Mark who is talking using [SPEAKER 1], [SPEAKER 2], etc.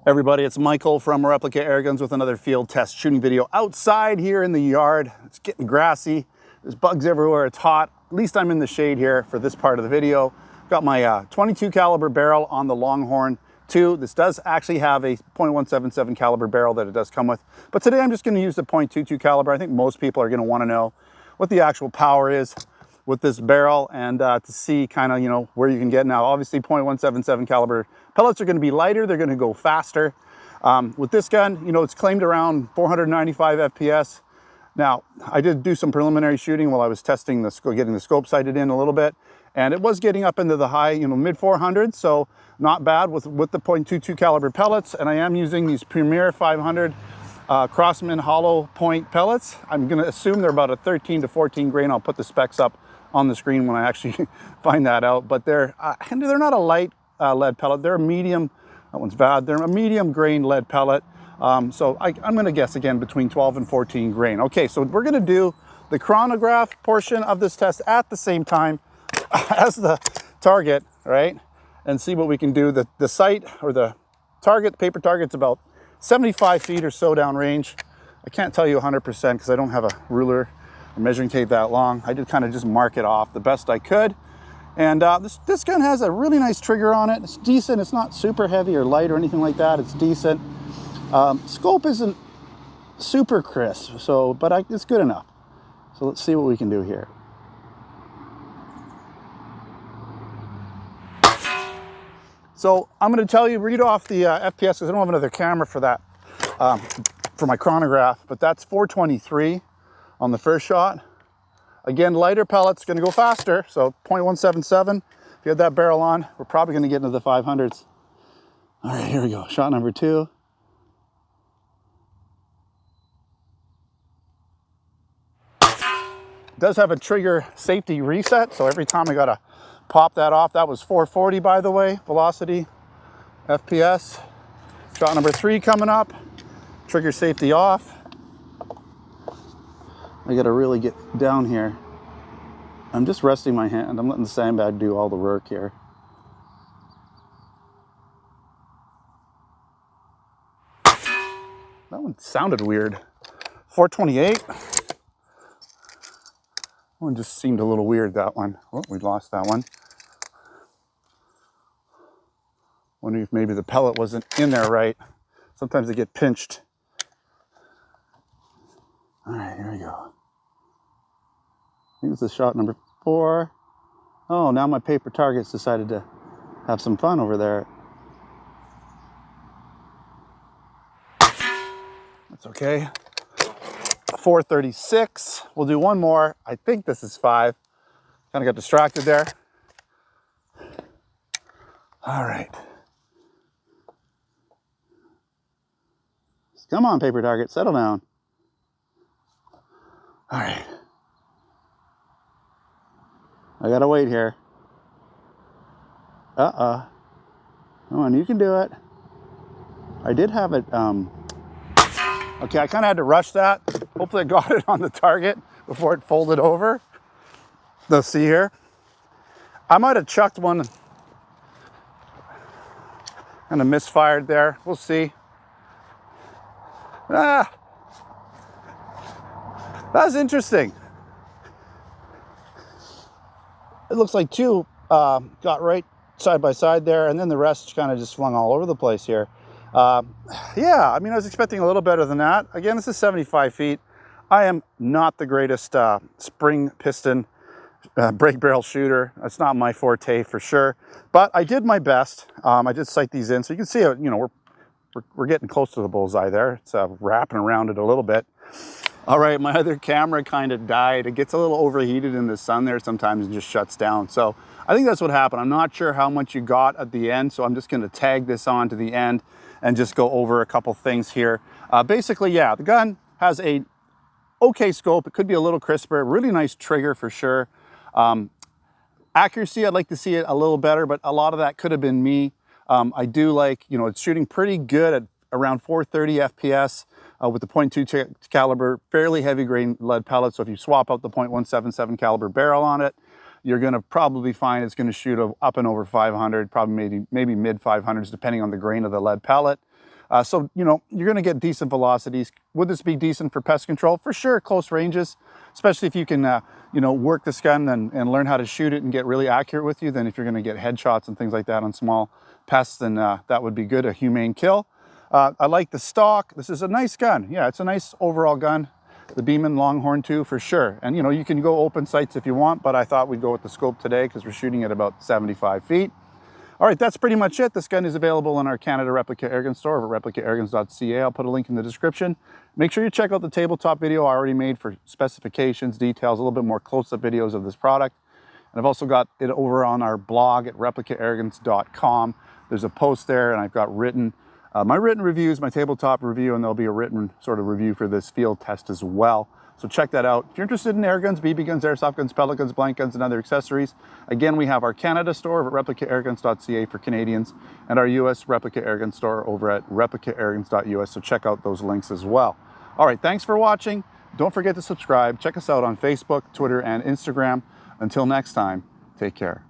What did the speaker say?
[SPEAKER 1] Everybody, it's Michael from Replica Airguns with another field test shooting video outside here in the yard. It's getting grassy, there's bugs everywhere, it's hot. At least I'm in the shade here for this part of the video. Got my 22 caliber barrel on the Longhorn II. This does actually have a .177 caliber barrel that it does come with, but today I'm just going to use the .22 caliber. I think most people are going to want to know what the actual power is with this barrel and to see kind of, you know, where you can get. Now obviously .177 caliber pellets are going to be lighter, they're going to go faster. With this gun, you know, it's claimed around 495 FPS. Now I did do some preliminary shooting while I was testing the getting the scope sighted in a little bit, and it was getting up into the high, you know, mid 400s, so not bad with the .22 caliber pellets. And I am using these Premier 500 Crossman hollow point pellets. I'm going to assume they're about a 13 to 14 grain. I'll put the specs up on the screen when I actually find that out, but they're not a light lead pellet. They're a medium, that one's bad, they're a medium grain lead pellet. So I'm going to guess again between 12 and 14 grain. Okay, so we're going to do the chronograph portion of this test at the same time as the target, right? And see what we can do. The sight, or the target, the paper target's about 75 feet or so downrange. I can't tell you 100% because I don't have a ruler or measuring tape that long. I did kind of just mark it off the best I could. And this gun has a really nice trigger on it. It's decent. It's not super heavy or light or anything like that. It's decent. Scope isn't super crisp, so it's good enough. So let's see what we can do here. So I'm going to tell you, read off the FPS because I don't have another camera for that, for my chronograph, but that's 423 on the first shot. Again, lighter pellets, going to go faster, so .177. If you had that barrel on, we're probably going to get into the 500s. All right, here we go. Shot number 2. It does have a trigger safety reset, so every time I got to pop that off. That was 440, by the way, velocity, FPS. Shot number 3 coming up. Trigger safety off. I got to really get down here. I'm just resting my hand. I'm letting the sandbag do all the work here. That one sounded weird. 428. That one just seemed a little weird, that one. Oh, we lost that one. Wondering if maybe the pellet wasn't in there right. Sometimes they get pinched. All right, here we go. I think this is shot number 4. Oh, now my paper target's decided to have some fun over there. That's okay. 436. We'll do one more. I think this is 5. Kind of got distracted there. All right. Come on, paper target, settle down. All right. I gotta wait here. Come on, you can do it. I did have it, okay, I kind of had to rush that. Hopefully I got it on the target before it folded over. Let's see here. I might have chucked one. Kind of misfired there. We'll see. That's interesting. It looks like 2 got right side by side there, and then the rest kind of just flung all over the place here. Yeah, I mean, I was expecting a little better than that. Again, this is 75 feet. I am not the greatest spring piston brake barrel shooter. That's not my forte for sure, but I did my best. I did sight these in, so you can see, you know, we're getting close to the bullseye there. It's wrapping around it a little bit. All right, my other camera kind of died. It gets a little overheated in the sun there sometimes and just shuts down. So I think that's what happened. I'm not sure how much you got at the end, so I'm just going to tag this on to the end and just go over a couple things here. Basically, yeah, the gun has a okay scope. It could be a little crisper. Really nice trigger for sure. Accuracy, I'd like to see it a little better, but a lot of that could have been me. I do like, you know, it's shooting pretty good at around 430 FPS with the .22 caliber, fairly heavy grain lead pellet. So if you swap out the .177 caliber barrel on it, you're going to probably find it's going to shoot up and over 500, probably maybe mid 500s, depending on the grain of the lead pellet. So, you know, you're going to get decent velocities. Would this be decent for pest control? For sure, close ranges, especially if you can, you know, work this gun and learn how to shoot it and get really accurate with you. Then if you're going to get headshots and things like that on small pests, then that would be good, a humane kill. I like the stock. This is a nice gun. Yeah, it's a nice overall gun. The Beeman Longhorn II for sure. And you know, you can go open sights if you want, but I thought we'd go with the scope today because we're shooting at about 75 feet. All right, that's pretty much it. This gun is available in our Canada Replica Airgun store over at replicairguns.ca. I'll put a link in the description. Make sure you check out the tabletop video I already made for specifications, details, a little bit more close-up videos of this product. And I've also got it over on our blog at replicairguns.com. There's a post there, and I've got written my written reviews, my tabletop review, and there'll be a written sort of review for this field test as well. So check that out. If you're interested in air guns, BB guns, airsoft guns, pellet guns, blank guns, and other accessories, again, we have our Canada store over at replicairguns.ca for Canadians, and our US Replica Airgun store over at replicairguns.us. So check out those links as well. All right, thanks for watching. Don't forget to subscribe. Check us out on Facebook, Twitter, and Instagram. Until next time, take care.